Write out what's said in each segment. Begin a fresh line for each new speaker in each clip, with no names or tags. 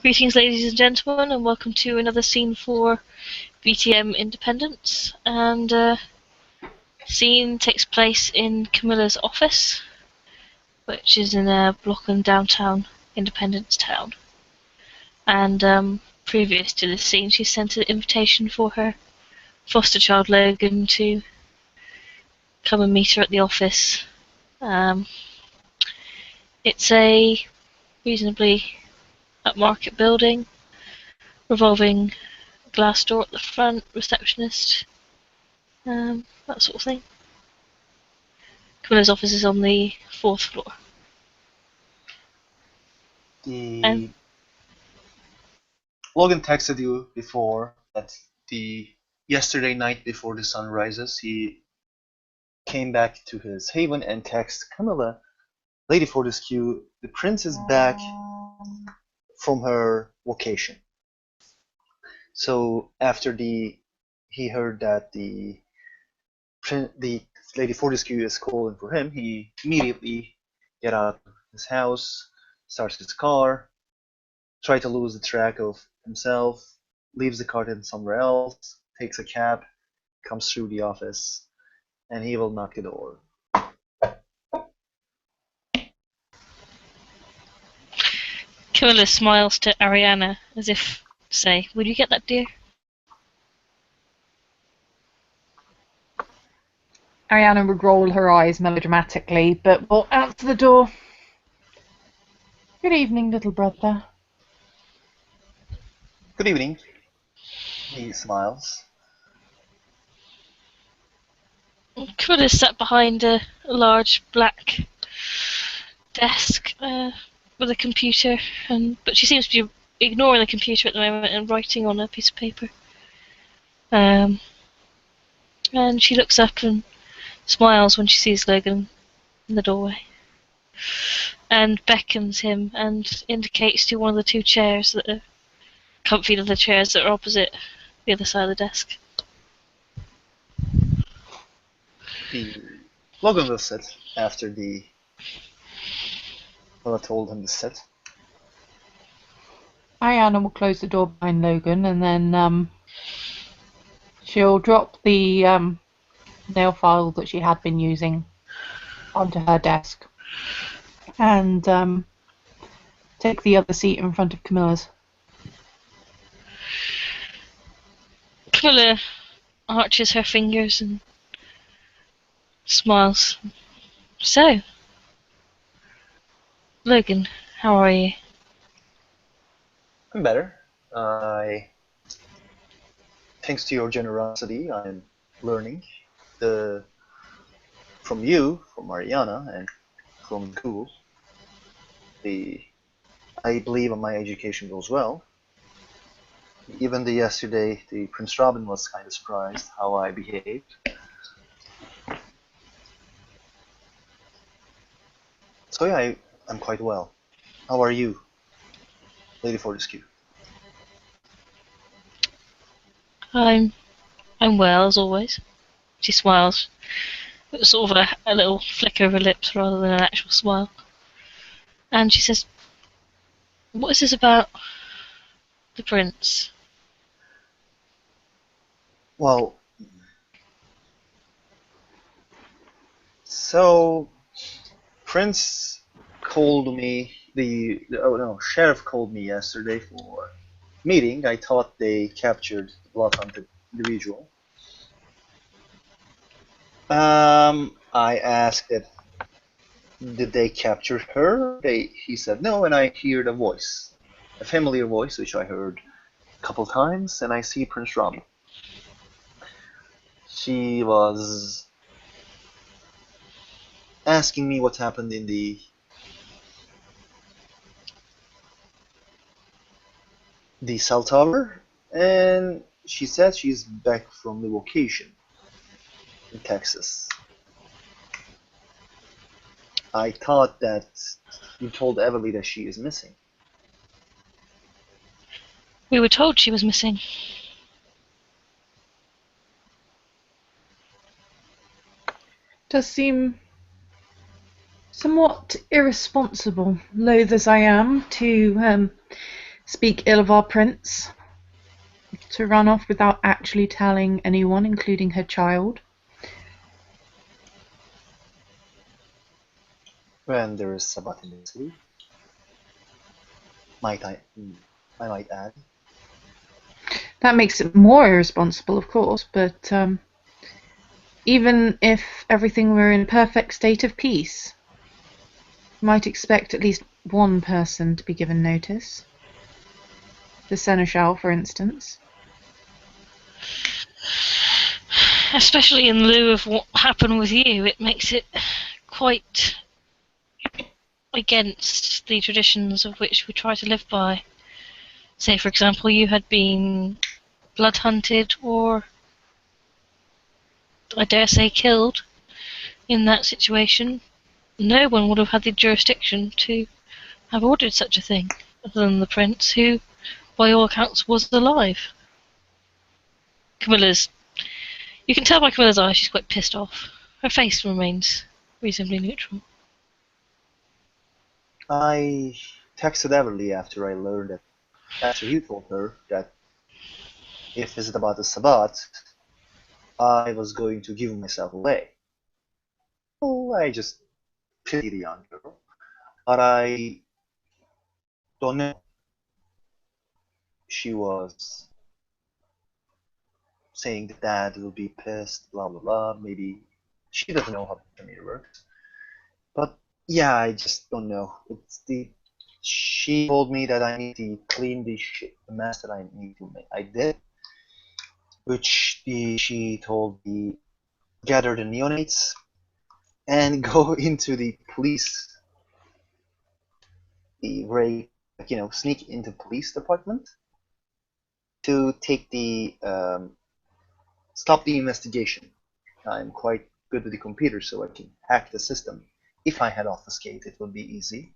Greetings, ladies and gentlemen, and welcome to another scene for VTM Independence. And scene takes place in Camilla's office, which is in a block in downtown Independence Town. And previous to this scene, she sent an invitation for her foster child Logan to come and meet her at the office. It's a reasonably upmarket building, revolving glass door at the front, receptionist, that sort of thing. Camilla's office is on the 4th floor.
Logan texted you before that yesterday night before the sun rises, he came back to his haven and texted Camilla, Lady Fortescue, the prince is back from her vacation. So after he heard that the Lady Fortescue is calling for him, he immediately get out of his house, starts his car, try to lose the track of himself, leaves the car in somewhere else, takes a cab, comes through the office, and he will knock the door.
Camilla smiles to Ariana as if to say, "Will you get that, dear?"
Ariana would roll her eyes melodramatically, but will answer the door. Good evening, little brother.
Good evening. He smiles.
Camilla sat behind a large black desk with a computer, but she seems to be ignoring the computer at the moment and writing on a piece of paper. And she looks up and smiles when she sees Logan in the doorway, and beckons him and indicates to one of the two chairs that are comfy little chairs that are opposite the other side of the desk.
Logan will sit after Bella told him to sit.
Ariana will close the door behind Logan, and then she'll drop the nail file that she had been using onto her desk and take the other seat in front of Camilla's.
Camilla arches her fingers and smiles. So, Logan, how are you?
I'm better. Thanks to your generosity, I'm learning from you, from Mariana, and from Google. I believe my education goes well. Even yesterday, the Prince Robin was kind of surprised how I behaved. So yeah, I'm quite well. How are you, Lady Fortescue?
I'm well, as always. She smiles. It's sort of a little flicker of her lips rather than an actual smile. And she says, "What is this about the prince?"
Well, so Prince called me. Sheriff called me yesterday for meeting. I thought they captured the blood hunted individual. I asked it, did they capture her? He said no, and I heard a voice, a familiar voice, which I heard a couple times, and I see Prince Robin. She was asking me what happened in the cell tower, and she said she's back from the vacation in Texas. I thought that you told Everly that she is missing.
We were told she was missing.
Does seem somewhat irresponsible, loath as I am, to speak ill of our prince, to run off without actually telling anyone, including her child.
When there is Sabat in the city, I might add.
That makes it more irresponsible, of course, but even if everything were in a perfect state of peace, you might expect at least one person to be given notice. The Seneschal, for instance.
Especially in lieu of what happened with you, it makes it quite against the traditions of which we try to live by. Say, for example, you had been blood hunted or, I dare say, killed in that situation. No one would have had the jurisdiction to have ordered such a thing, other than the prince, who, by all accounts, was alive. You can tell by Camilla's eyes she's quite pissed off. Her face remains reasonably neutral.
I texted Everly after you told her that if it's about the Sabbat, I was going to give myself away. Oh, I just pity the young girl. But I don't know. She was saying that Dad will be pissed, blah blah blah. Maybe she doesn't know how the meter works. But yeah, I just don't know. She told me that I need to clean the mess that I need to make. I did, which she told me gather the neonates and go into the police, sneak into police department to take the stop the investigation. I'm quite good with the computer, so I can hack the system. If I had obfuscate, it would be easy.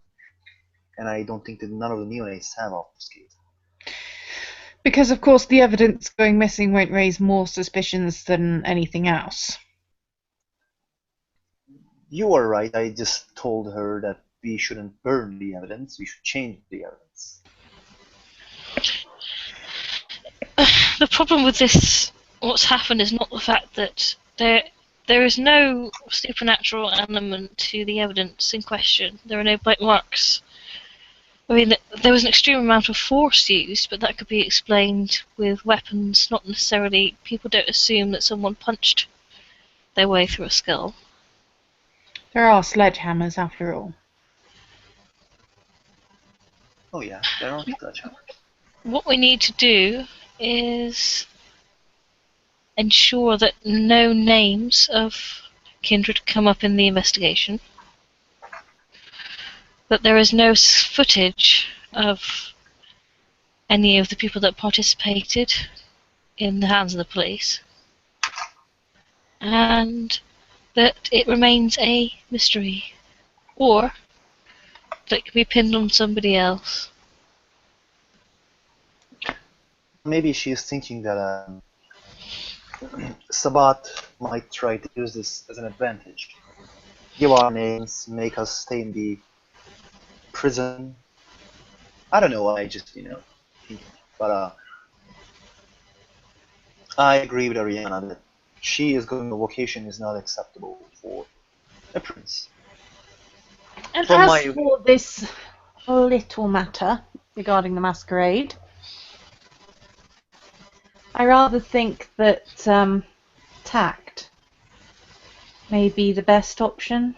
And I don't think that none of the neonates have obfuscate.
Because, of course, the evidence going missing won't raise more suspicions than anything else.
You are right. I just told her that we shouldn't burn the evidence. We should change the evidence.
The problem with this, what's happened, is not the fact that there is no supernatural element to the evidence in question. There are no black marks. I mean, there was an extreme amount of force used, but that could be explained with weapons, not necessarily. People don't assume that someone punched their way through a skull.
There are sledgehammers, after all.
Oh yeah, there are sledgehammers.
What we need to do is ensure that no names of kindred come up in the investigation, that there is no footage of any of the people that participated in the hands of the police, and that it remains a mystery, or that it can be pinned on somebody else.
Maybe she is thinking that Sabat might try to use this as an advantage. Give our names, make us stay in the prison. I don't know, I just, think. But I agree with Ariana that she is going on vacation is not acceptable for a prince.
And as for this little matter regarding the masquerade, I rather think that tact may be the best option.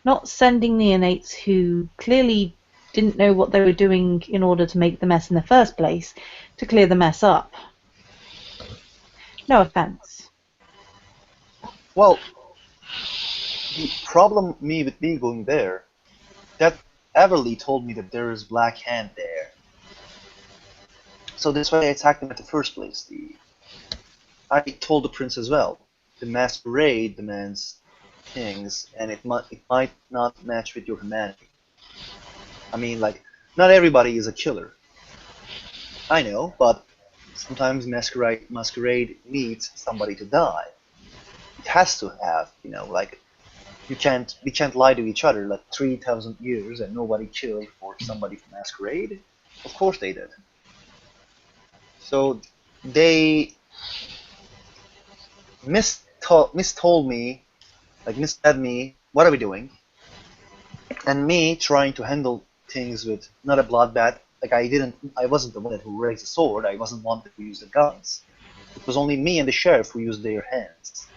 Not sending neonates who clearly didn't know what they were doing in order to make the mess in the first place to clear the mess up. No offense.
Well, the problem with me going there, that Everly told me that there is Black Hand there. So that's why I attacked him at the first place. I told the prince as well. The masquerade demands things, and it might not match with your humanity. I mean, not everybody is a killer. I know, but sometimes masquerade needs somebody to die. It has to have, we can't lie to each other. Like 3,000 years and nobody killed for somebody from Masquerade. Of course they did. So they mistold me, like misled me. What are we doing? And me trying to handle things with not a bloodbath. Like I wasn't the one who raised the sword. I wasn't one who used the guns. It was only me and the sheriff who used their hands.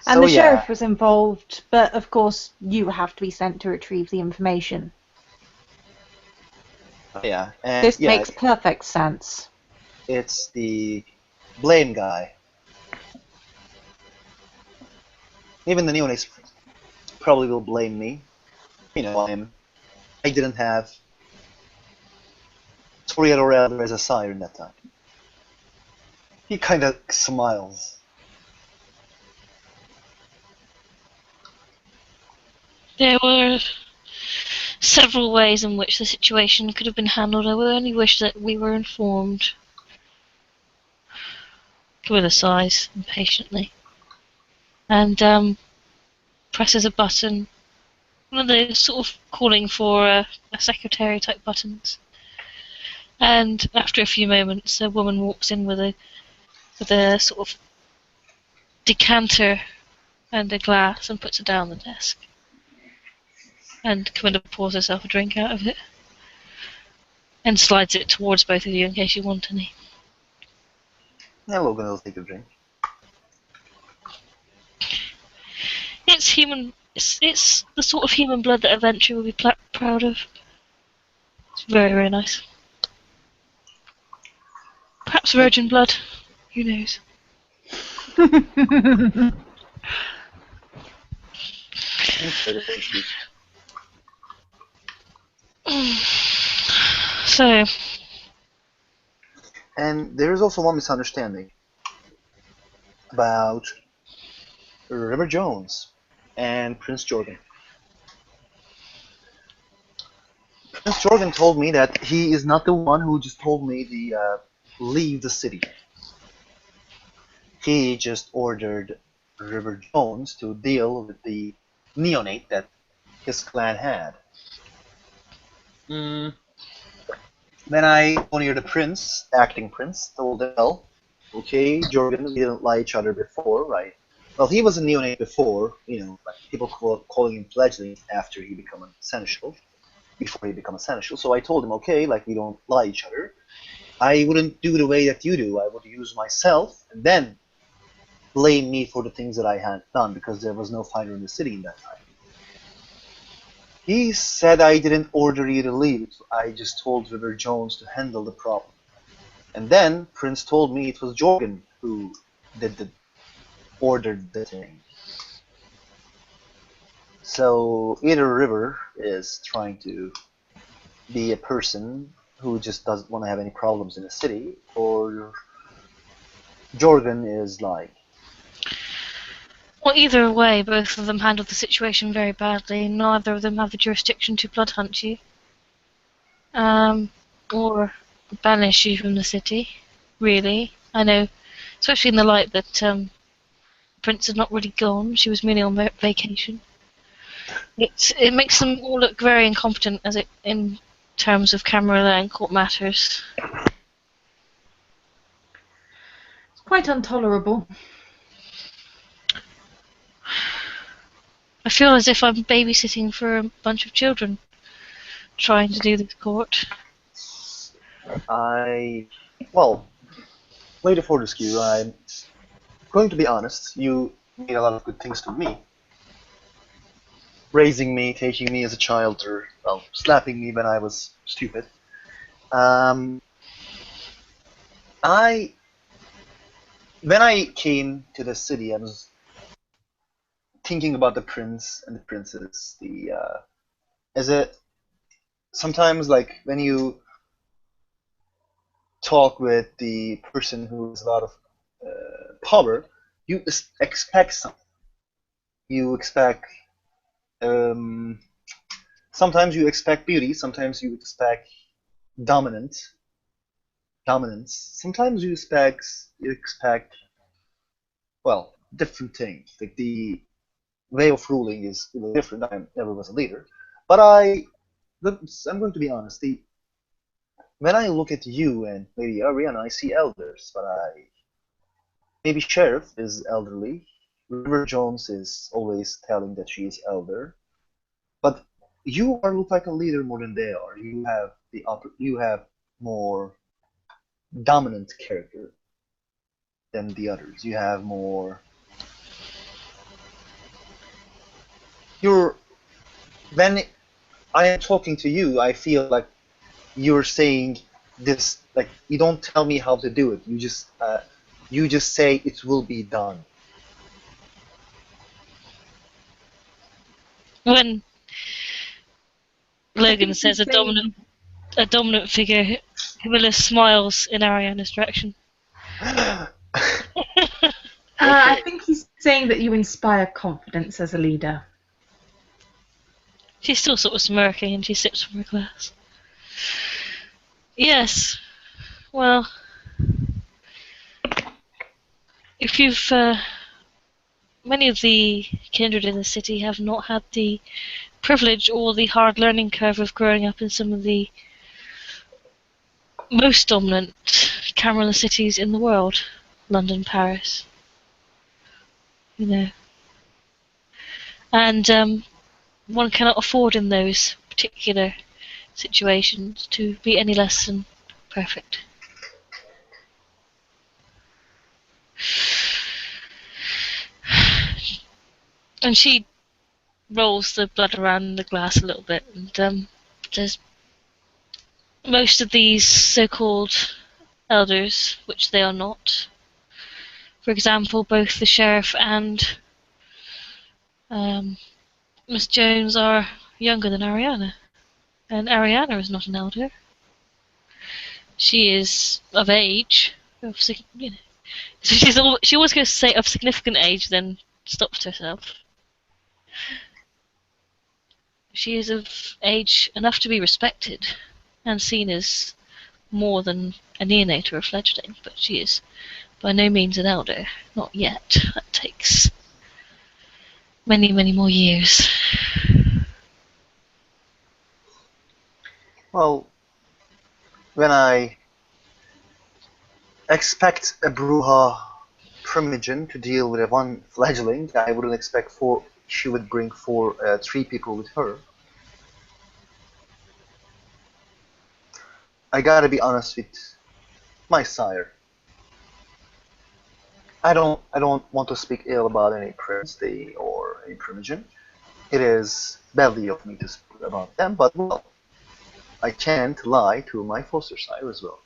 And
So
the
yeah,
sheriff was involved, but of course you have to be sent to retrieve the information.
yeah, and
This
yeah,
makes perfect sense.
it's the blame guy. Even the neonates probably will blame me. You know, I didn't have Toriel Elder as a sire in that time. He kind of smiles.
There were several ways in which the situation could have been handled. I would only wish that we were informed. Camilla sighs impatiently and presses a button. One of those sort of calling for a secretary type buttons. And after a few moments, a woman walks in with a sort of decanter and a glass and puts it down on the desk. And Camilla pours herself a drink out of it and slides it towards both of you in case you want any.
Yeah, Logan will take a drink.
It's human. It's the sort of human blood that Adventure will be proud of. It's very, very nice. Perhaps virgin blood. Who knows? So,
And there is also one misunderstanding about River Jones and Prince Jorgen. Prince Jorgen told me that he is not the one who just told me to leave the city. He just ordered River Jones to deal with the neonate that his clan had. Then I go near the prince, acting prince, told him, well, okay, Jorgen, we didn't lie each other before, right? Well, he was a neonate before, you know, like people calling him fledgling after he became an essential, before he became essential. So I told him, okay, like we don't lie each other. I wouldn't do the way that you do. I would use myself and then blame me for the things that I had done because there was no fighter in the city in that time. He said I didn't order you to leave. I just told River Jones to handle the problem. And then Prince told me it was Jorgen who ordered the thing. So either River is trying to be a person who just doesn't want to have any problems in the city, or Jorgen is like,
well, either way, both of them handled the situation very badly. Neither of them have the jurisdiction to blood hunt you, or banish you from the city. Really, I know, especially in the light that Prince had not really gone. She was merely on vacation. It makes them all look very incompetent in terms of Camarilla and court matters.
It's quite intolerable.
I feel as if I'm babysitting for a bunch of children trying to do this court.
well, Lady Fortescue, I'm going to be honest, you made a lot of good things to me. Raising me, taking me as a child, or, well, slapping me when I was stupid. When I came to the city, I was thinking about the prince and the princess. Sometimes, like, when you talk with the person who has a lot of power, you expect something. You expect sometimes you expect beauty, sometimes you expect dominance. Sometimes you expect well, different thing. Like the way of ruling is really different. I never was a leader, but I'm going to be honest. When I look at you and maybe Ariana, I see elders, but maybe Sheriff is elderly. River Jones is always telling that she is elder, but you are look like a leader more than they are. You have more dominant character than the others. You have more. You're when I am talking to you, I feel like you're saying this. Like you don't tell me how to do it. You just say it will be done.
When Logan
think
says
he's saying-
a dominant figure, Camilla smiles in Ariana's direction.
I think he's saying that you inspire confidence as a leader.
She's still sort of smirking and she sips from her glass. Yes. Well, if you've many of the kindred in the city have not had the privilege or the hard learning curve of growing up in some of the most dominant Camarilla cities in the world. London, Paris. You know. And one cannot afford in those particular situations to be any less than perfect. And she rolls the blood around the glass a little bit and says, most of these so-called elders, which they are not, for example, both the sheriff and Miss Jones are younger than Ariana. And Ariana is not an elder. She is of age, you know. So she always goes to say of significant age, then stops herself. She is of age enough to be respected and seen as more than a neonate or a fledgling, but she is by no means an elder. Not yet. That takes many, many more years.
Well, when I expect a Bruja Primogen to deal with a one fledgling, I wouldn't expect she would bring three people with her. I gotta be honest with my sire. I don't want to speak ill about any prince or any Primogen. It is badly of me to speak about them, but well, I can't lie to my foster sire as well.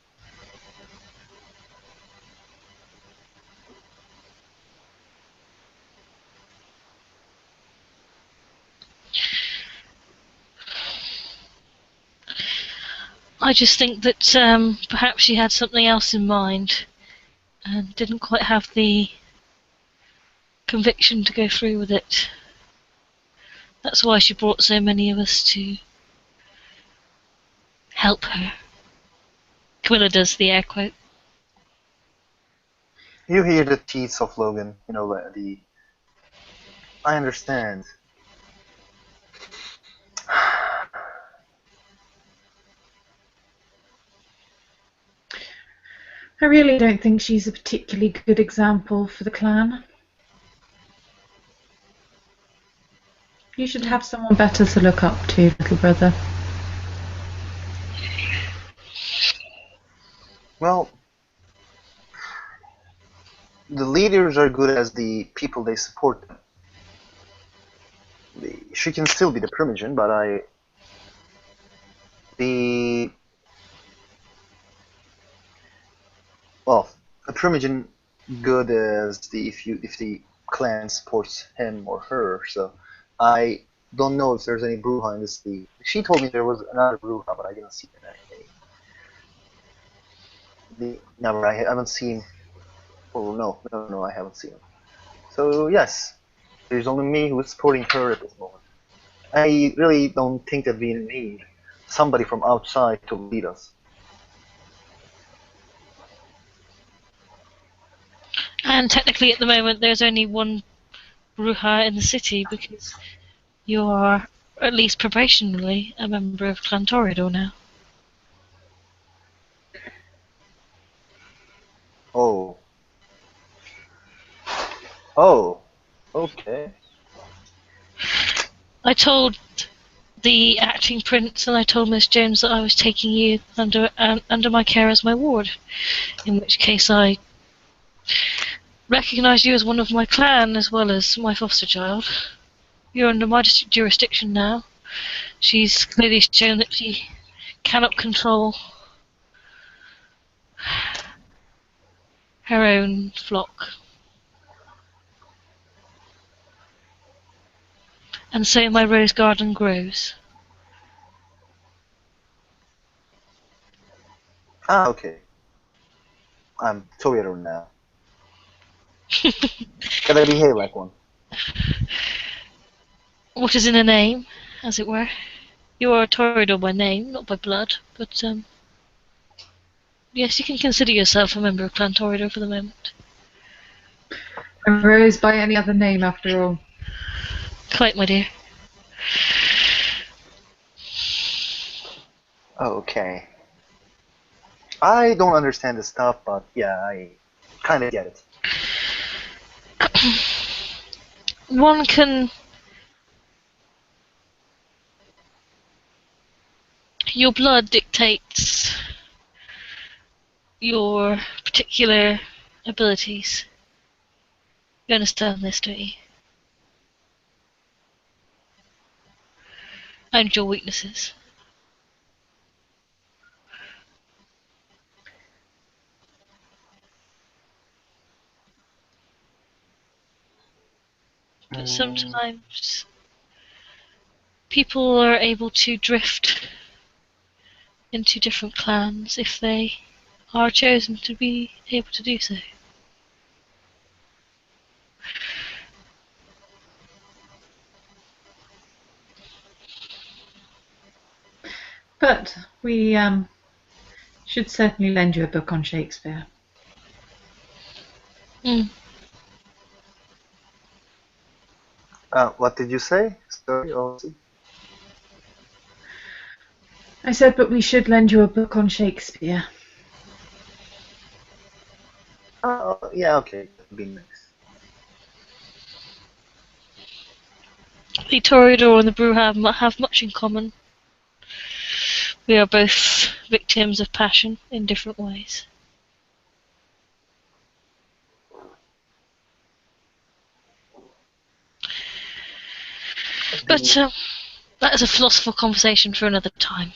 I just think that perhaps she had something else in mind and didn't quite have the conviction to go through with it. That's why she brought so many of us to help her. Camilla does the air quote.
You hear the teeth of Logan, I understand.
I really don't think she's a particularly good example for the clan. You should have someone better to look up to, little brother.
Well, the leaders are good as the people they support them. She can still be the Primogen, but a Primogen good as if the clan supports him or her. So I don't know if there's any Bruja in this league. She told me there was another Bruja, but I didn't see her in any. Never, I haven't seen. Oh no, I haven't seen him. So yes, there's only me who is supporting her at this moment. I really don't think that we need somebody from outside to lead us.
And technically, at the moment, there's only one Bruja in the city because you are, at least probationally, a member of Clan Toreador now.
Oh. Oh. Okay.
I told the acting prince and I told Miss Jones that I was taking you under my care as my ward, in which case I recognised you as one of my clan as well as my foster child. You're under my jurisdiction now. She's clearly shown that she cannot control her own flock. And so my rose garden grows.
Ah, okay. I'm Toreador now. Gotta behave like one.
What is in a name, as it were? You are a Toreador by name, not by blood, but yes, you can consider yourself a member of Clan Toreador for the moment.
A rose by any other name, after all.
Quite, my dear.
Okay. I don't understand this stuff, but yeah, I kind of get it.
One can... Your blood dictates your particular abilities. You understand this, don't you? And your weaknesses. But sometimes people are able to drift into different clans if they are chosen to be able to do so.
But we should certainly lend you a book on Shakespeare.
Mm.
What did you say? Sorry, Ozzy?
I said, but we should lend you a book on Shakespeare.
Oh, yeah, okay. That'd be nice.
The Toreador and the Bruja have much in common. We are both victims of passion in different ways. But that is a philosophical conversation for another time.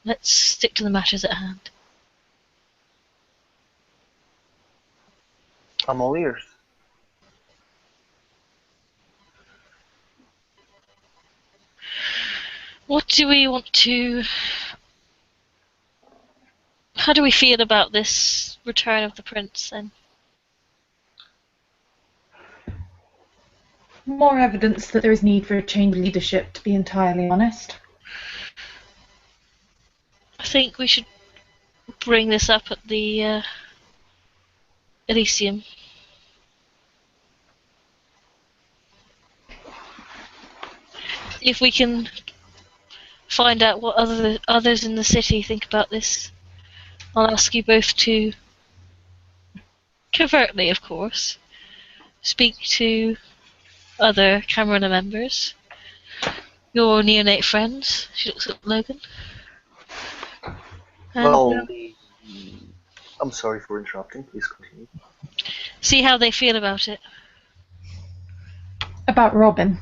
Let's stick to the matters at hand.
I'm all ears.
What do we want to... How do we feel about this return of the prince, then?
More evidence that there is need for a change of leadership, to be entirely honest.
I think we should bring this up at the Elysium. If we can find out what others in the city think about this, I'll ask you both to, covertly of course, speak to other Camarilla members, your neonate friends. She looks at Logan. And,
Well, I'm sorry for interrupting. Please continue.
see how they feel about it.
About Robin.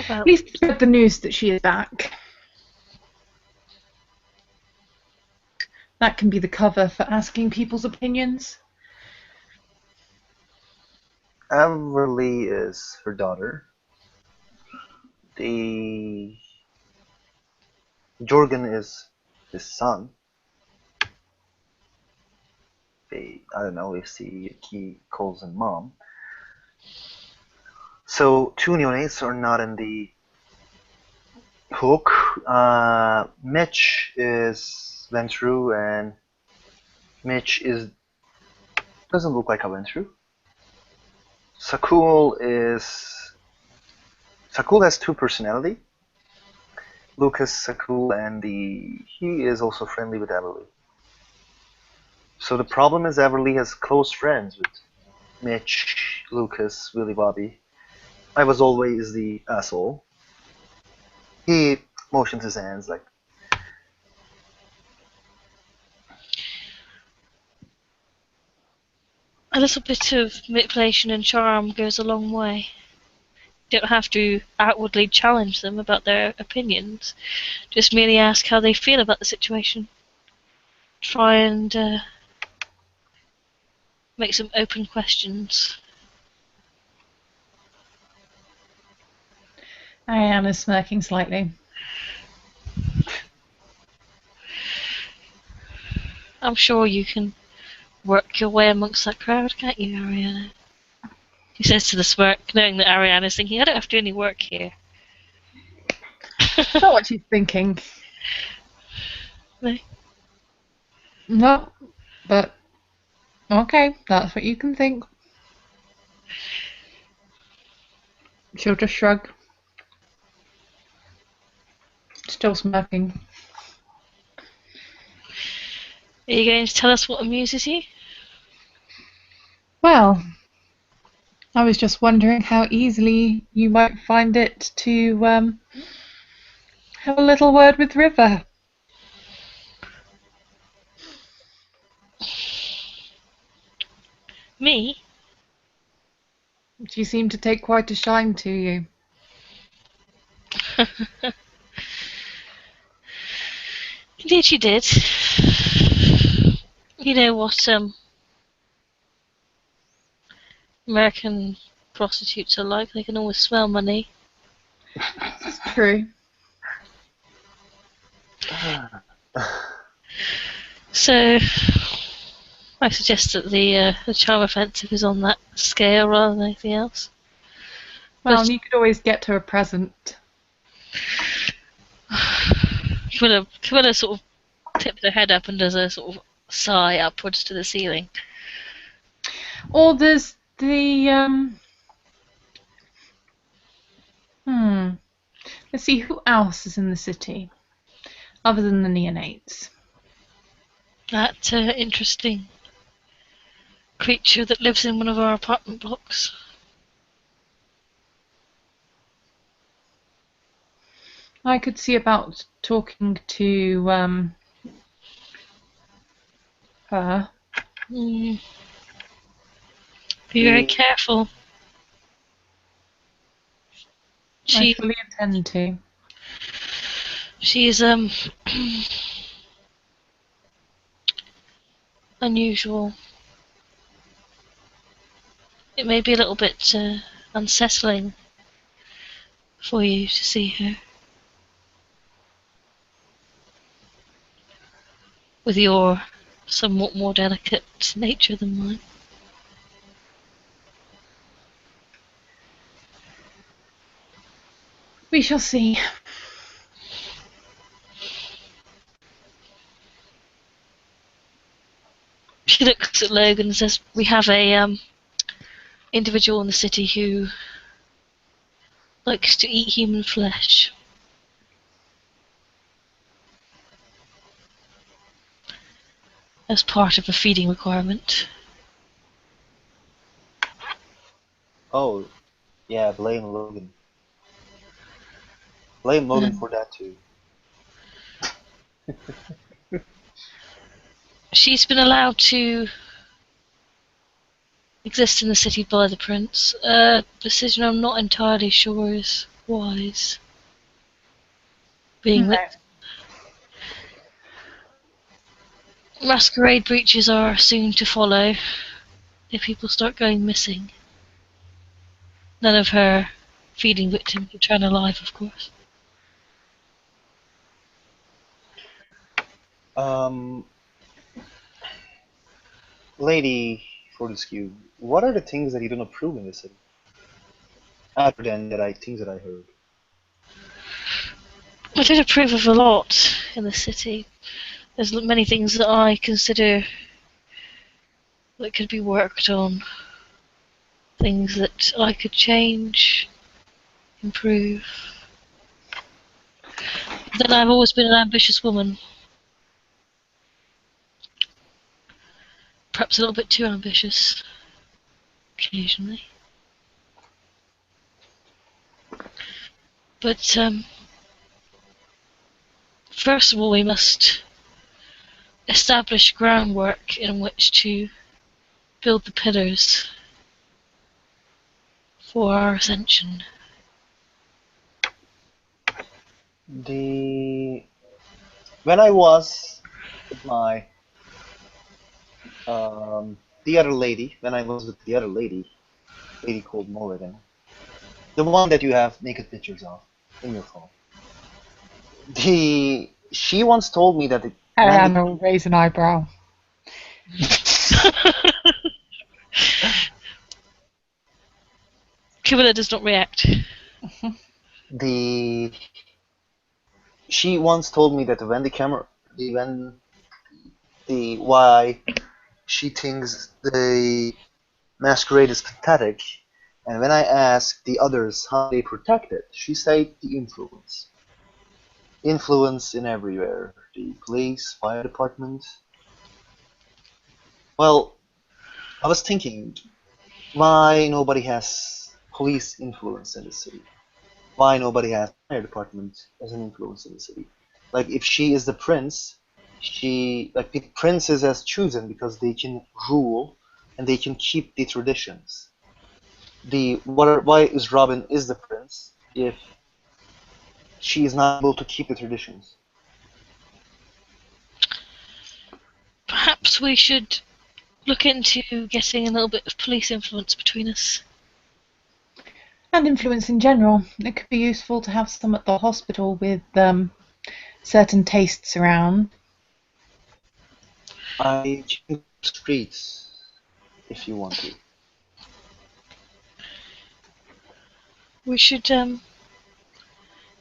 About
Please spread the news that she is back. That can be the cover for asking people's opinions.
Everly is her daughter. The Jorgen is his son. I don't know if he calls him mom. So two neonates are not in the hook. Mitch is Ventru, and Mitch doesn't look like a Ventru. Sakul has two personality. Lucas, Sakul, and he is also friendly with Everly. So the problem is Everly has close friends with Mitch, Lucas, Willie Bobby. I was always the asshole. He motions his hands like,
A little bit of manipulation and charm goes a long way. You don't have to outwardly challenge them about their opinions. Just merely ask how they feel about the situation. Try and make some open questions.
Ariana's smirking slightly.
I'm sure you can work your way amongst that crowd, can't you, Ariana? He says to the smirk, knowing that Ariana's thinking, I don't have to do any work here.
Not what she's thinking.
No.
No, but okay, that's what you can think. She'll just shrug. Still smirking.
Are you going to tell us what amuses you?
Well, I was just wondering how easily you might find it to have a little word with River.
Me?
She seemed to take quite a shine to you.
Indeed she did. You know what American prostitutes are like. They can always smell money.
It's true.
So I suggest that the charm offensive is on that scale rather than anything else.
Well,
But-
you could always get her a present.
Camilla sort of tips her head up and does a sort of sigh upwards to the ceiling.
Or there's the Let's see, who else is in the city other than the neonates?
That interesting creature that lives in one of our apartment blocks.
I could see about talking to her.
Be very careful.
I
She
fully intend to.
she's unusual. It may be a little bit unsettling for you to see her. With your somewhat more delicate nature than mine.
We shall see.
She looks at Logan and says, "We have a individual in the city who likes to eat human flesh. As part of a feeding requirement."
oh, yeah, blame Logan. Blame Logan for that too.
She's been allowed to exist in the city by the prince. A decision I'm not entirely sure is wise. Being that masquerade breaches are soon to follow if people start going missing. None of her feeding victims return alive, of course.
Lady Fortescue, what are the things that you don't approve in the city? Other than things that I heard.
I don't approve of a lot in the city. There's many things that I consider that could be worked on. things that I could change, improve. Then I've always been an ambitious woman. Perhaps a little bit too ambitious, occasionally. But first of all, we must establish groundwork in which to build the pillars for our ascension.
When I was with my the other lady, when I was with the other lady called Mulligan, the one that you have naked pictures of in your phone. She once told me that
Ariana will raise an eyebrow.
Camilla does not react.
She once told me that why she thinks the masquerade is pathetic, and when I asked the others how they protect it, she said the influence. Influence in everywhere. The police, fire department. Well, I was thinking, why nobody has police influence in the city? Why nobody has fire department as an influence in the city? Like, if she is the prince, the princes as chosen because they can rule and they can keep the traditions. Why is Robin is the prince if she is not able to keep the traditions?
Perhaps we should look into getting a little bit of police influence between us.
And influence in general. It could be useful to have some at the hospital with certain tastes around.
I can go streets if you want to.
We should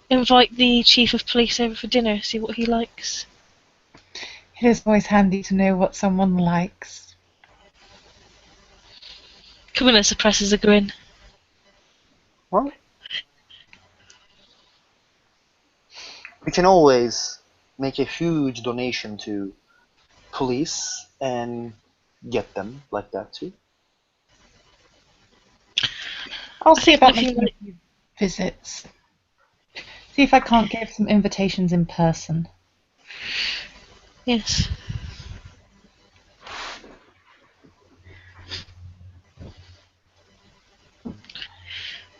invite the chief of police over for dinner, see what he likes.
It is always handy to know what someone likes.
Camilla suppresses a grin.
Well, we can always make a huge donation to police and get them like that too.
I'll see about
if you
making a few visits. See if I can't give some invitations in person.
Yes.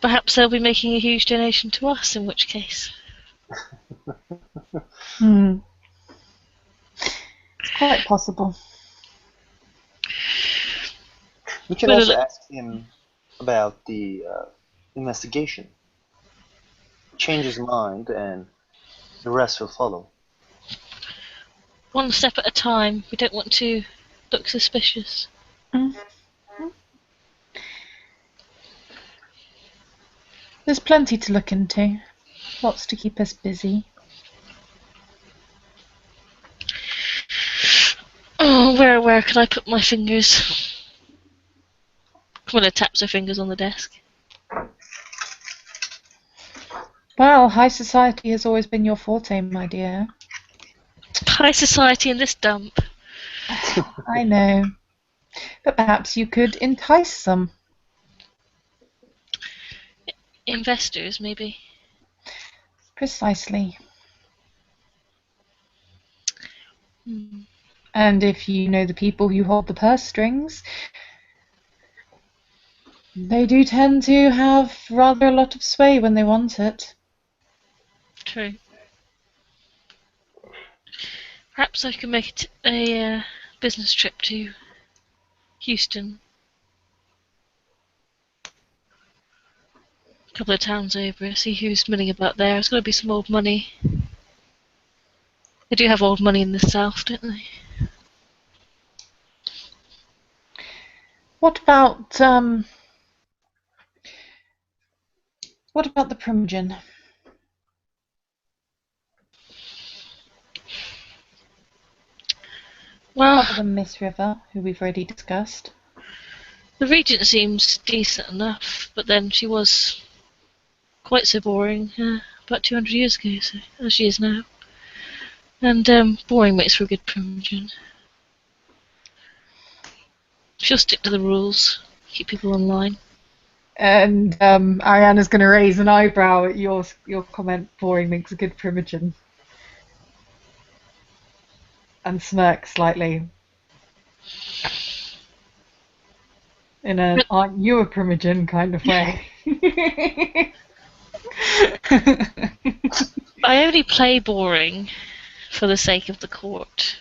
Perhaps they'll be making a huge donation to us, in which case.
It's quite possible.
We can also ask him about the investigation. Change his mind and the rest will follow.
One step at a time. We don't want to look suspicious.
There's plenty to look into. Lots to keep us busy.
Oh, where can I put my fingers? Camilla taps her fingers on the desk.
Well, high society has always been your forte, my dear.
High society in this dump.
I know. But perhaps you could entice some.
Investors, maybe.
Precisely. And if you know the people who hold the purse strings, they do tend to have rather a lot of sway when they want it.
True. Perhaps I could make it a business trip to Houston. A couple of towns over, see who's milling about there. There's got to be some old money. They do have old money in the south, don't they?
What about the Primogen?
Well,
Other than Miss River, who we've already discussed.
The Regent seems decent enough, but then she was quite so boring about 200 years ago, so as she is now. And boring makes for a good Primogen. She'll stick to the rules, keep people online.
And Ariana's going to raise an eyebrow at your comment, boring makes a good Primogen. And smirk slightly. In a aren't you a Primogen kind of way.
I only play boring for the sake of the court.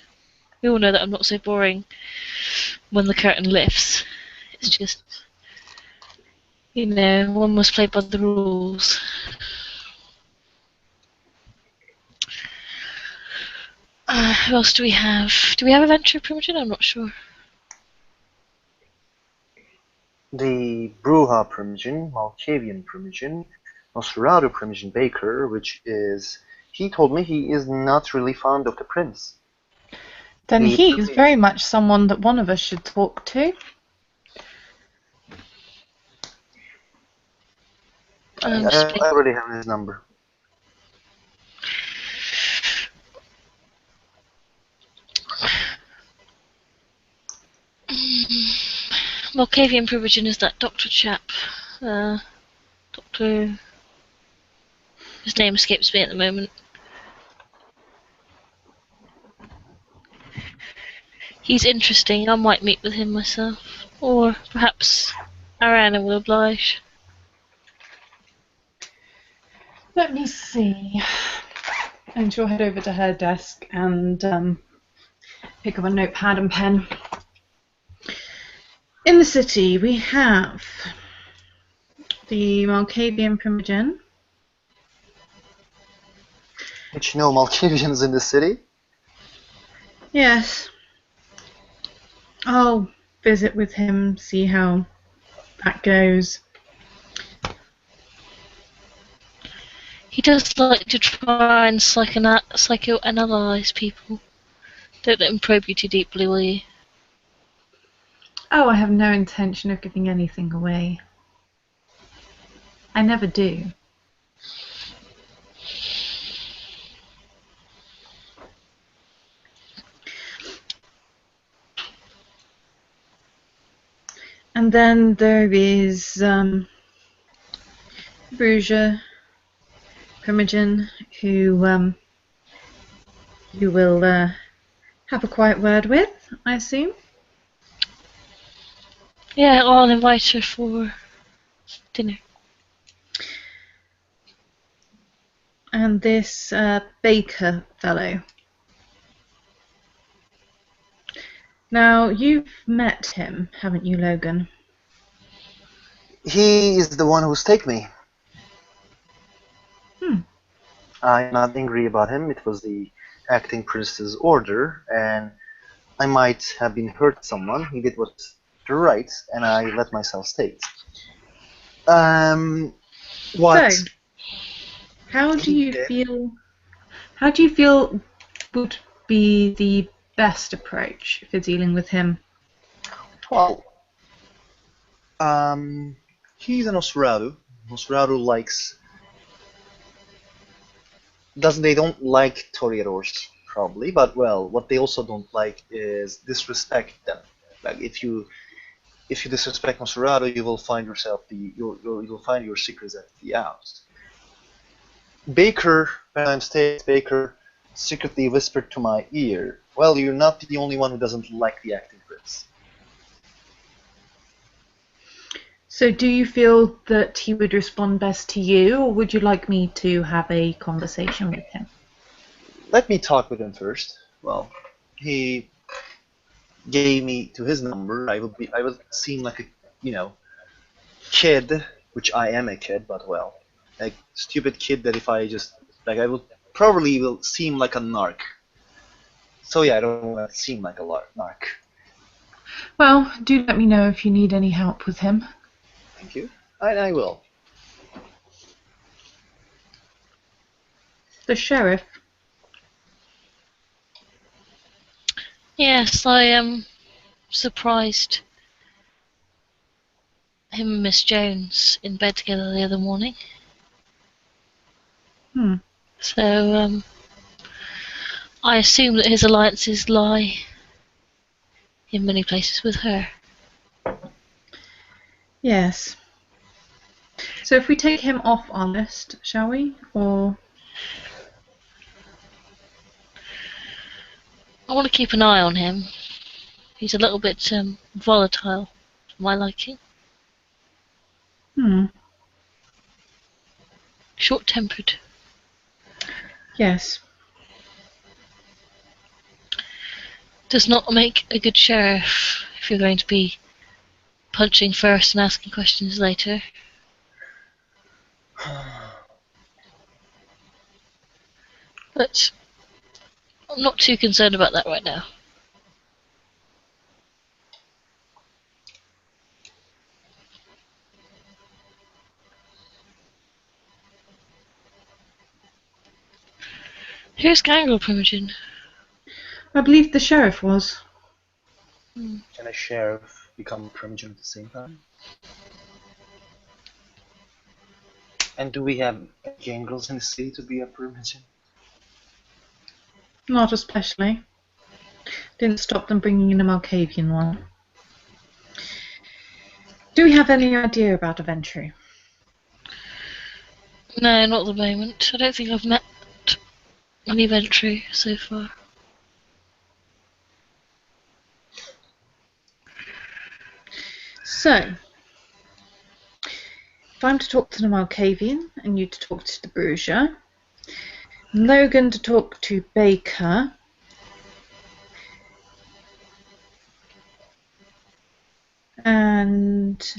We all know that I'm not so boring when the curtain lifts. It's just, one must play by the rules. Who else do we have? Do we have Adventure Primogen? I'm not sure.
The Bruja Primogen, Malkavian Primogen, Nosferatu Primogen Baker, which is... He told me he is not really fond of the prince.
Then he's very much someone that one of us should talk to.
I already have his number.
Malkavian Primogen is that doctor chap. Doctor... His name escapes me at the moment. He's interesting. I might meet with him myself. Or perhaps Ariana will oblige.
Let me see. And she'll head over to her desk and pick up a notepad and pen. In the city, we have the Malkavian Primogen.
Did you know Malkavians in the city?
Yes. I'll visit with him, see how that goes.
He does like to try and psychoanalyze people. Don't let him probe you too deeply, will you?
Oh, I have no intention of giving anything away. I never do. And then there is Bruja Primogen, who you will have a quiet word with, I assume.
Yeah, I'll invite her for dinner.
And this Baker fellow. Now, you've met him, haven't you, Logan?
He is the one who staked me. I'm not angry about him. It was the acting prince's order, and I might have been hurt someone. He did what's right, and I let myself stake. What?
So, how do you feel? How do you feel would be the best approach for dealing with him?
Well, he's a Nosferatu. Nosferatu likes... They don't like Toreadors, probably, but well, what they also don't like is disrespect them. Like if you disrespect Nosferatu, you will find yourself you'll find your secrets at the oust. Baker, when I'm staying, Baker secretly whispered to my ear, "Well, you're not the only one who doesn't like the acting prince."
So do you feel that he would respond best to you, or would you like me to have a conversation with him?
Let me talk with him first. Well, he gave me to his number. I would seem like a, kid, which I am a kid, but well, a stupid kid that if I just, I would probably will seem like a narc. So yeah, I don't want to seem like a narc.
Well, do let me know if you need any help with him.
Thank you. I will.
The sheriff.
Yes, I am surprised him and Miss Jones in bed together the other morning.
Hmm.
So I assume that his alliances lie in many places with her.
Yes. So if we take him off our list, shall we? Or
I want to keep an eye on him. He's a little bit volatile, for my liking. Short-tempered.
Yes.
Does not make a good sheriff if you're going to be punching first and asking questions later. But I'm not too concerned about that right now. Who's Gangrel Primogen?
I believe the sheriff was.
Can a sheriff become a Primogen at the same time? And do we have gangrels in the city to be a Primogen?
Not especially. Didn't stop them bringing in a Malkavian one. Do we have any idea about a Ventry?
No, not at the moment. I don't think I've met any Ventry so far.
So, if I'm to talk to the Malkavian and you to talk to the Bruja, Logan to talk to Baker, and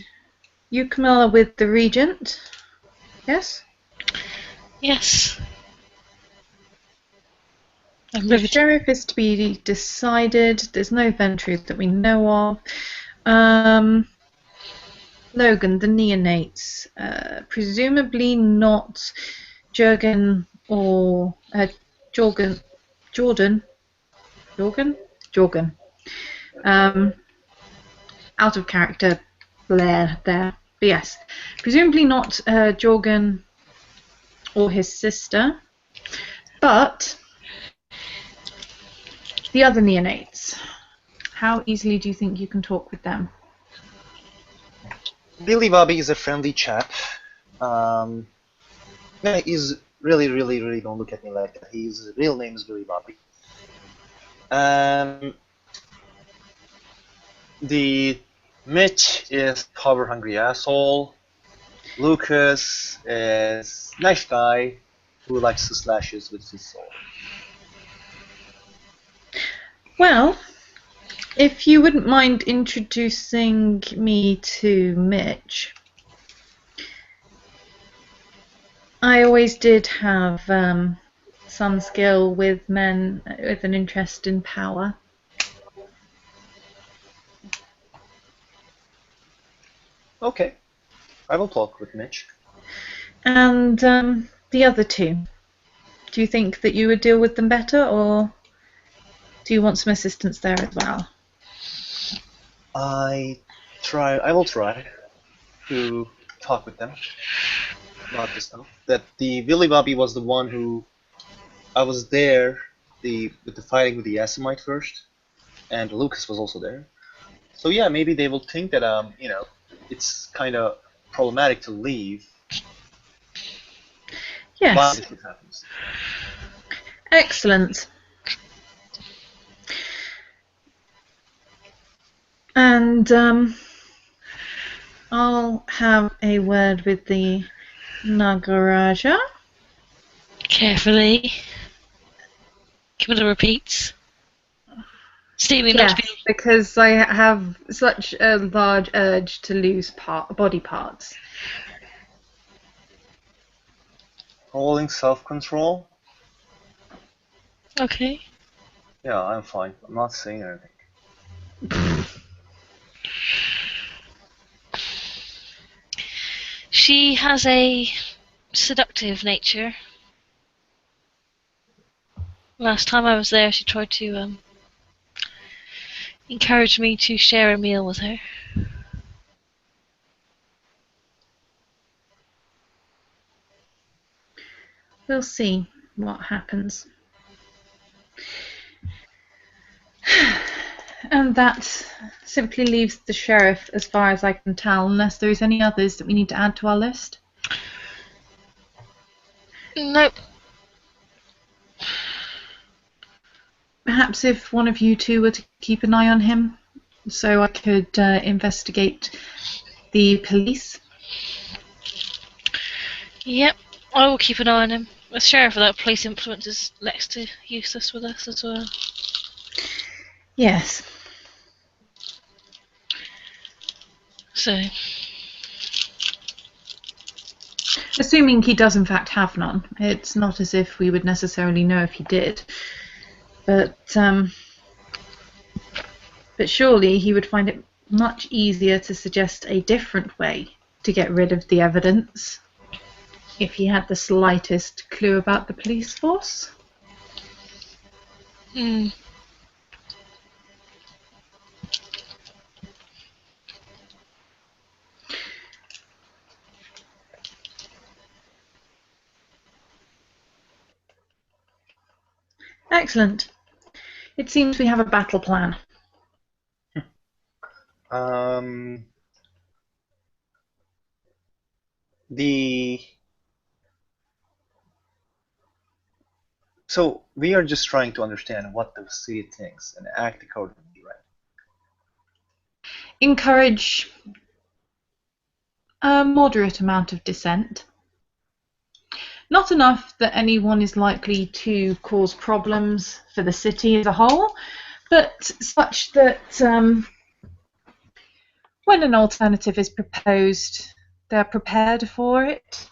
you, Camilla, with the Regent, yes?
Yes. I'm
The
riveted.
sheriff is to be decided. There's no Ventry that we know of. Logan, the neonates, presumably not Jurgen or Jorgen. Out of character, Blair there. But yes, presumably not Jorgen or his sister, but the other neonates. How easily do you think you can talk with them?
Billy Bobby is a friendly chap. No, he's really don't look at me like that. His real name is Billy Bobby. The Mitch is power hungry asshole. Lucas is nice guy who likes to slashes with his sword.
Well, if you wouldn't mind introducing me to Mitch. I always did have some skill with men with an interest in power.
Okay, I will talk with Mitch.
And the other two, do you think that you would deal with them better, or do you want some assistance there as well?
I will try to talk with them about this stuff. That the Billy Bobby was the one who I was there with the fighting with the Asimite first, and Lucas was also there. So yeah, maybe they will think that it's kind of problematic to leave.
Yes.
While this happens.
Excellent. And I'll have a word with the Nagaraja.
Carefully. Camilla repeats. Seeming not
Yes,
to be.
because I have such a large urge to lose body parts.
Rolling self-control?
Okay.
Yeah, I'm fine. I'm not saying anything.
She has a seductive nature. Last time I was there, she tried to encourage me to share a meal with her.
we'll see what happens. And that simply leaves the sheriff, as far as I can tell, unless there is any others that we need to add to our list.
Nope.
Perhaps if one of you two were to keep an eye on him, so I could investigate the police.
Yep, I will keep an eye on him. The sheriff without police influence is next to useless with us as well.
Yes.
So,
Assuming he does in fact have none. It's not as if we would necessarily know if he did. But surely he would find it much easier to suggest a different way to get rid of the evidence if he had the slightest clue about the police force. Excellent. It seems we have a battle plan.
So we are just trying to understand what the city thinks and act accordingly, right?
Encourage a moderate amount of dissent. Not enough that anyone is likely to cause problems for the city as a whole, but such that when an alternative is proposed, they're prepared for it,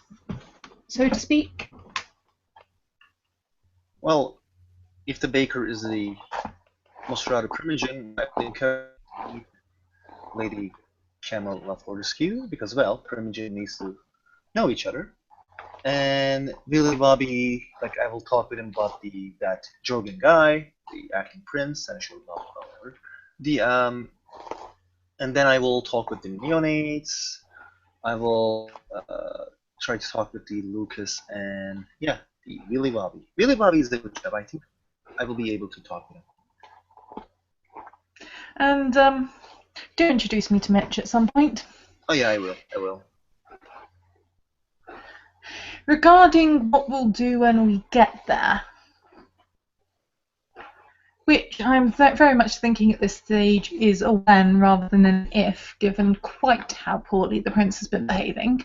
so to speak.
Well, if the baker is the Nosferatu Primogen, I would encourage Lady Camilla Fortescue, because, well, Primogen needs to know each other. And Willy Bobby, like, I will talk with him about that Jorgen guy, the acting prince, and I should not remember. And then I will talk with the neonates. I will try to talk with the Lucas and the Willy Bobby. Willy Bobby is a good job. I think I will be able to talk with him.
And do introduce me to Mitch at some point.
Oh yeah, I will.
Regarding what we'll do when we get there, which I'm very much thinking at this stage is a when rather than an if, given quite how poorly the prince has been behaving.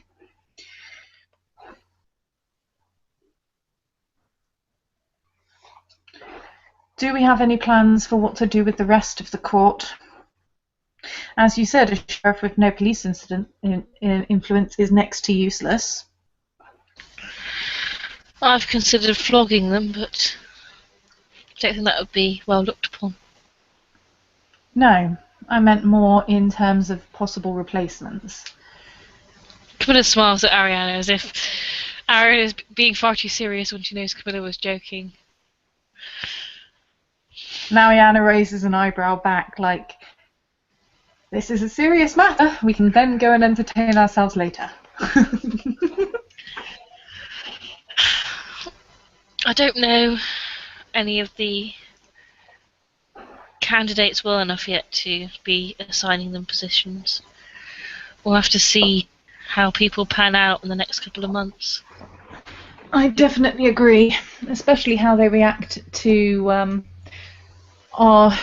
Do we have any plans for what to do with the rest of the court? As you said, a sheriff with no police influence is next to useless.
I've considered flogging them, but I don't think that would be well looked upon.
No, I meant more in terms of possible replacements.
Camilla smiles at Ariana as if Ariana is being far too serious when she knows Camilla was joking.
Now Ariana raises an eyebrow back like, this is a serious matter. We can then go and entertain ourselves later.
I don't know any of the candidates well enough yet to be assigning them positions. We'll have to see how people pan out in the next couple of months.
I definitely agree, especially how they react to our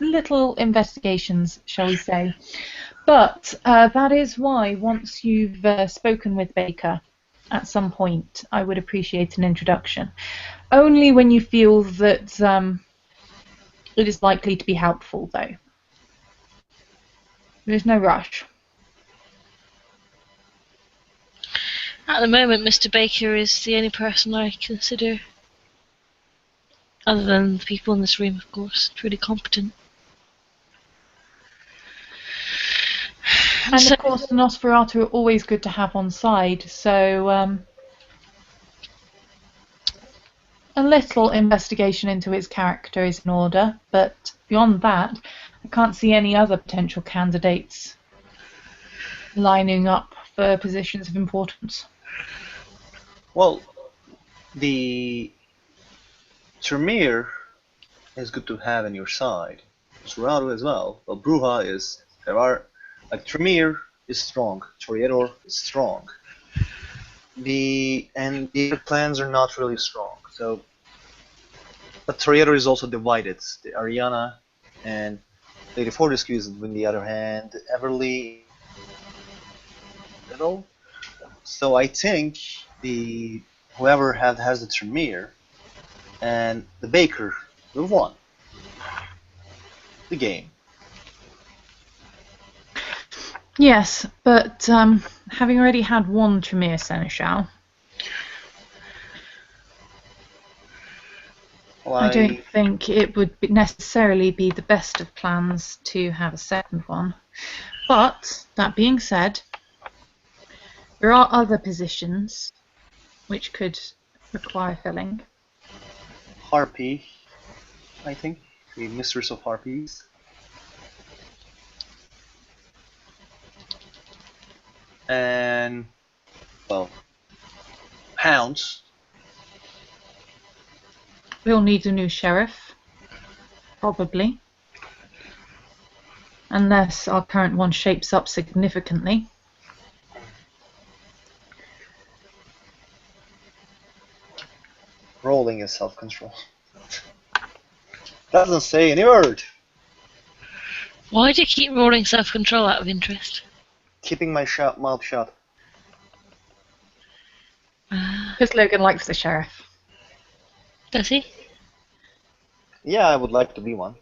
little investigations, shall we say. But that is why, once you've spoken with Baker at some point, I would appreciate an introduction. Only when you feel that it is likely to be helpful, though. There's no rush.
At the moment, Mr. Baker is the only person I consider, other than the people in this room, of course, truly competent.
And of course, the Nosferatu are always good to have on side, so a little investigation into his character is in order, but beyond that, I can't see any other potential candidates lining up for positions of importance.
Well, The Tremere is good to have on your side. Serrato as well. Well, Bruja is. There are. Like, Tremere is strong. Toreador is strong. The other clans are not really strong. So, but Toreador is also divided. The Ariana and Lady Fortescue is, on the other hand, Everly. Little. So I think the whoever has the Tremere and the Baker will won the game.
Yes, but having already had one Tremere Seneschal,
Well,
I don't think it would necessarily be the best of plans to have a second one. But, that being said, there are other positions which could require filling.
Harpy, I think, the Mistress of Harpies. And, well, Hounds.
We'll need a new sheriff, probably. Unless our current one shapes up significantly.
Rolling is self-control. Doesn't say any word.
Why do you keep rolling self-control out of interest?
Keeping my mouth shut.
Because Logan likes the sheriff.
Does he?
Yeah, I would like to be one.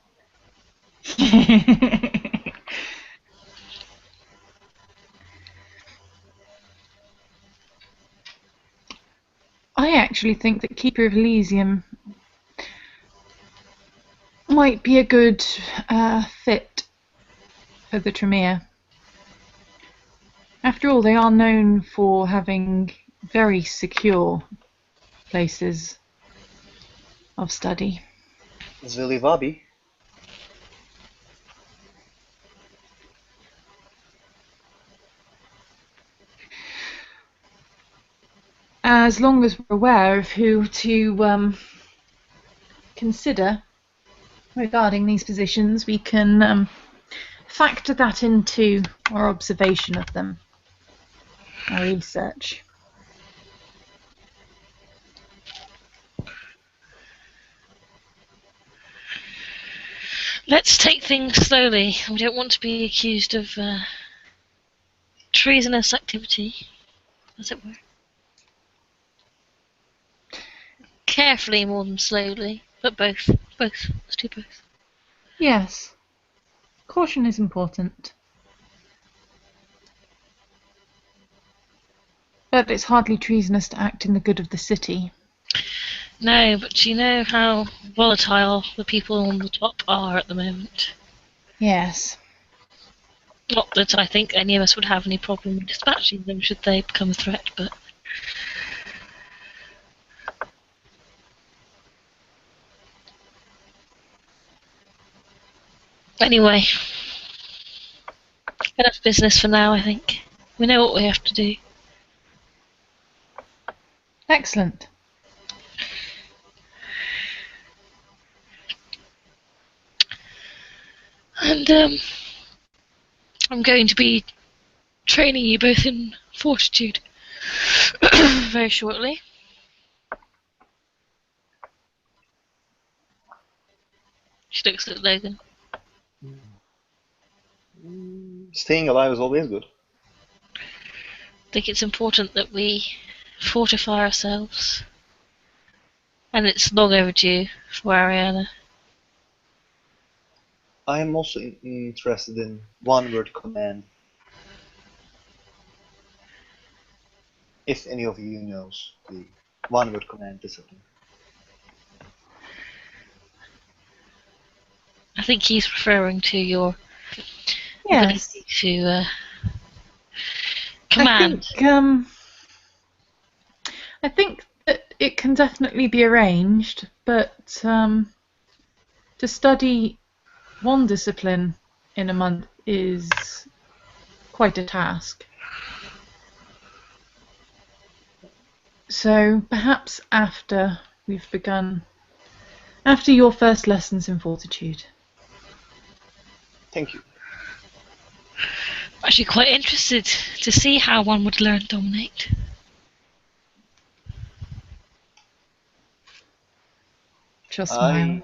I actually think that Keeper of Elysium might be a good fit for the Tremere. After all, they are known for having very secure places of study.
Zvilivabi.
As long as we're aware of who to consider regarding these positions, we can factor that into our observation of them, our research.
Let's take things slowly. We don't want to be accused of treasonous activity, as it were. Carefully more than slowly, but both. Both. Let's do both.
Yes. Caution is important. But it's hardly treasonous to act in the good of the city.
No, but you know how volatile the people on the top are at the moment.
Yes.
Not that I think any of us would have any problem dispatching them should they become a threat, but... Anyway, enough business for now, I think. We know what we have to do.
Excellent.
And I'm going to be training you both in fortitude very shortly. She looks at Logan.
Staying alive is always good.
I think it's important that we fortify ourselves. And it's long overdue for Ariana.
I am also interested in one-word command. If any of you knows the one-word command discipline.
I think he's referring to your
Yes.
ability to command.
I think that it can definitely be arranged, but to study one discipline in a month is quite a task. So perhaps after we've begun, after your first lessons in fortitude.
Thank you.
I'm actually quite interested to see how one would learn Dominate.
She'll smile.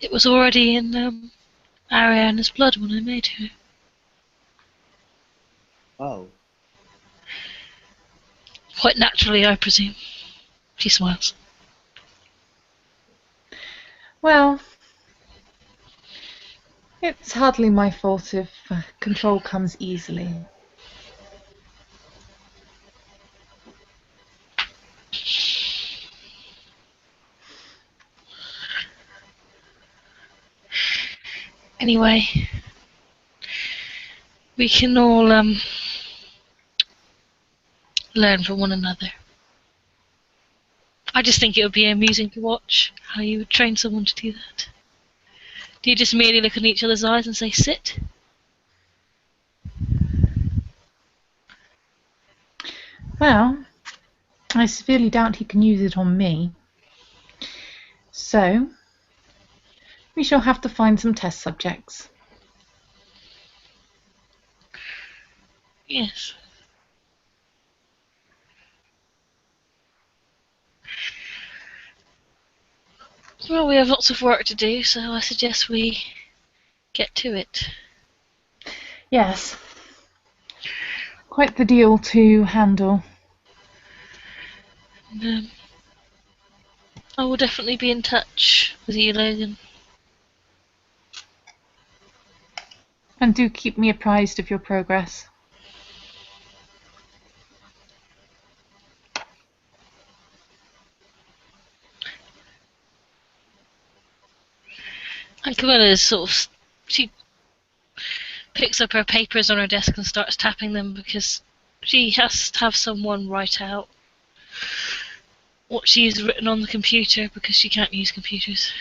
It was already in Ariana's blood when I made her.
Oh.
Quite naturally, I presume. She smiles.
Well, it's hardly my fault if control comes easily.
Anyway, we can all learn from one another. I just think it would be amusing to watch how you would train someone to do that. Do you just merely look in each other's eyes and say, sit?
Well, I severely doubt he can use it on me. So, we shall have to find some test subjects.
Yes. Well, we have lots of work to do, so I suggest we get to it.
Yes. Quite the deal to handle.
And, I will definitely be in touch with you, Logan.
And do keep me apprised of your progress.
And Camilla's she picks up her papers on her desk and starts tapping them because she has to have someone write out what she's written on the computer because she can't use computers.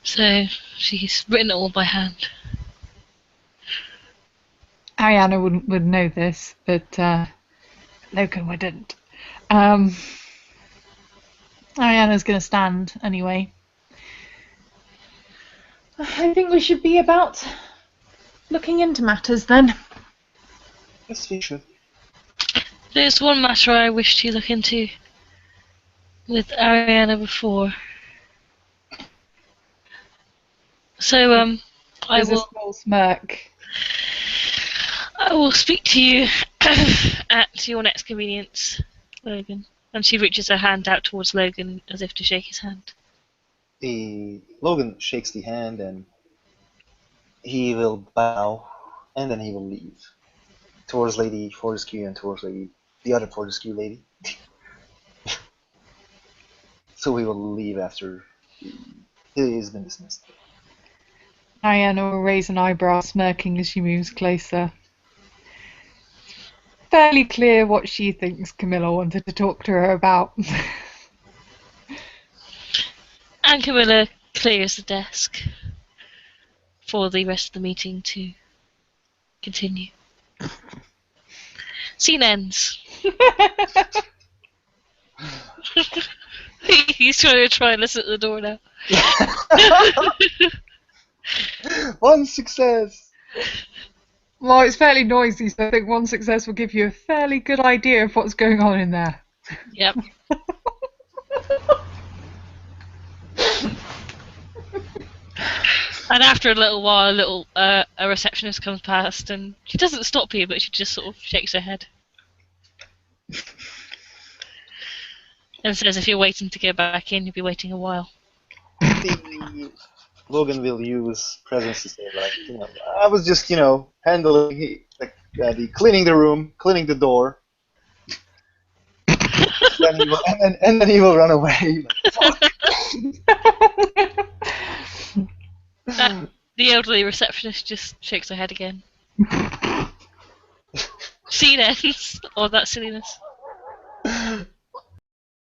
So she's written it all by hand.
Ariana would know this, but Logan wouldn't. Ariana's going to stand anyway. I think we should be about looking into matters then.
Yes, we should.
There's one matter I wish to look into with Ariana before. So I
There's a
will
small smirk.
speak to you at your next convenience, Logan. And she reaches her hand out towards Logan as if to shake his hand.
Logan shakes the hand and he will bow and then he will leave. Towards Lady Fortescue and towards the other Fortescue lady. So we will leave after he has been dismissed.
Ariana will raise an eyebrow, smirking as she moves closer. Fairly clear what she thinks Camilla wanted to talk to her about.
And Camilla clears the desk for the rest of the meeting to continue. Scene ends. He's trying to listen at the door now.
One success!
Well, it's fairly noisy, so I think one success will give you a fairly good idea of what's going on in there.
Yep. And after a little while, a receptionist comes past, and she doesn't stop you, but she just sort of shakes her head. And says, if you're waiting to get back in, you'll be waiting a while.
Logan will use presence to say, like, I was just, handling, the cleaning the room, cleaning the door. and then he will run away.
The elderly receptionist just shakes her head again. Scene ends. All that silliness.